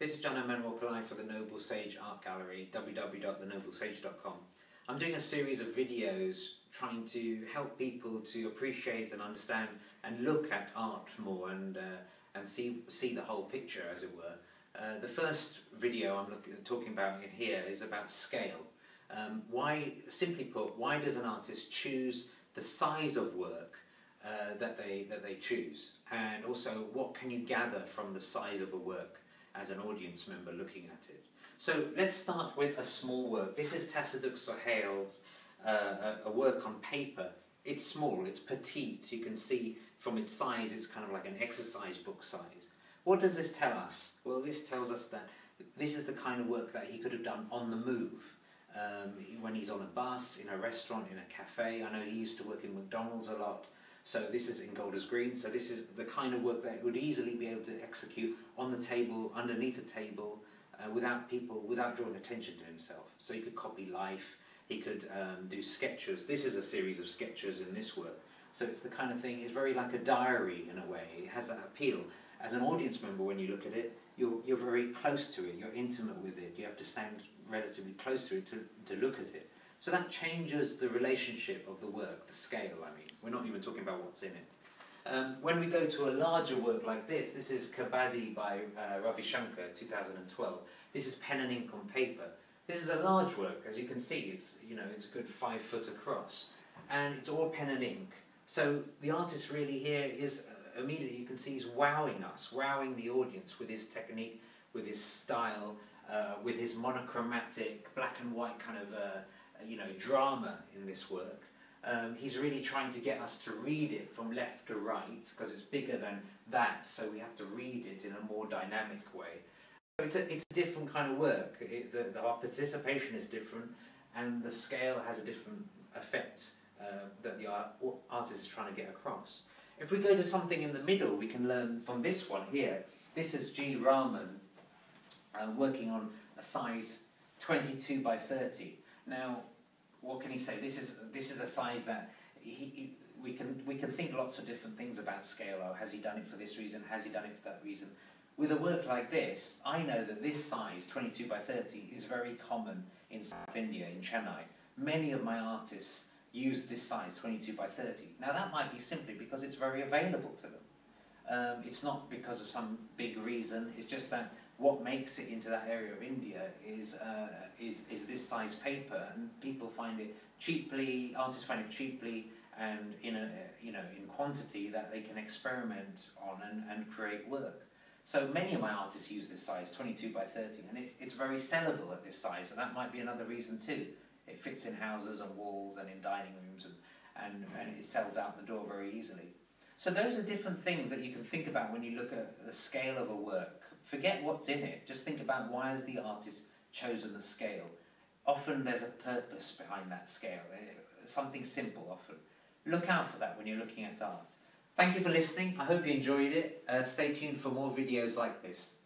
This is John Emmanuel Pillai for the Noble Sage Art Gallery, www.thenoblesage.com. I'm doing a series of videos trying to help people to appreciate and understand and look at art more and see the whole picture, as it were. The first video I'm talking about in here is about scale. Simply put, why does an artist choose the size of work that they choose, and also what can you gather from the size of a work as an audience member looking at it. So let's start with a small work. This is Tassaduq Sohail's a work on paper. It's small, it's petite. You can see from its size it's kind of like an exercise book size. What does this tell us? Well, this tells us that this is the kind of work that he could have done on the move. When he's on a bus, in a restaurant, in a cafe. I know he used to work in McDonald's a lot. So this is in Golders Green. So this is the kind of work that he would easily be able to execute on the table, underneath a table, without drawing attention to himself. So he could copy life. He could do sketches. This is a series of sketches in this work. So it's the kind of thing, it's very like a diary in a way. It has that appeal. As an audience member, when you look at it, you're very close to it. You're intimate with it. You have to stand relatively close to it to look at it. So that changes the relationship of the work, the scale, I mean. We're not even talking about what's in it. When we go to a larger work like this is Kabaddi by Ravi Shankar, 2012. This is pen and ink on paper. This is a large work, as you can see. It's a good 5 foot across, and it's all pen and ink. So the artist really here is immediately, you can see, he's wowing us, wowing the audience with his technique, with his style, with his monochromatic black and white kind of drama in this work. He's really trying to get us to read it from left to right, because it's bigger than that, so we have to read it in a more dynamic way. So it's a different kind of work. Our participation is different, and the scale has a different effect that the artist is trying to get across. If we go to something in the middle, we can learn from this one here. This is G. Raman working on a size 22 by 30. Now, what can he say? This is a size that we can think lots of different things about scale. Oh, has he done it for this reason? Has he done it for that reason? With a work like this, I know that this size, 22 by 30, is very common in South India, in Chennai. Many of my artists use this size, 22 by 30. Now that might be simply because it's very available to them. It's not because of some big reason. It's just that what makes it into that area of India is this size paper, and people find it cheaply. Artists find it cheaply and in quantity that they can experiment on and create work. So many of my artists use this size, 22 by 30, and it's very sellable at this size, and that might be another reason too. It fits in houses and walls and in dining rooms, and it sells out the door very easily. So those are different things that you can think about when you look at the scale of a work. Forget what's in it, just think about why has the artist chosen the scale. Often there's a purpose behind that scale, something simple often. Look out for that when you're looking at art. Thank you for listening, I hope you enjoyed it. Stay tuned for more videos like this.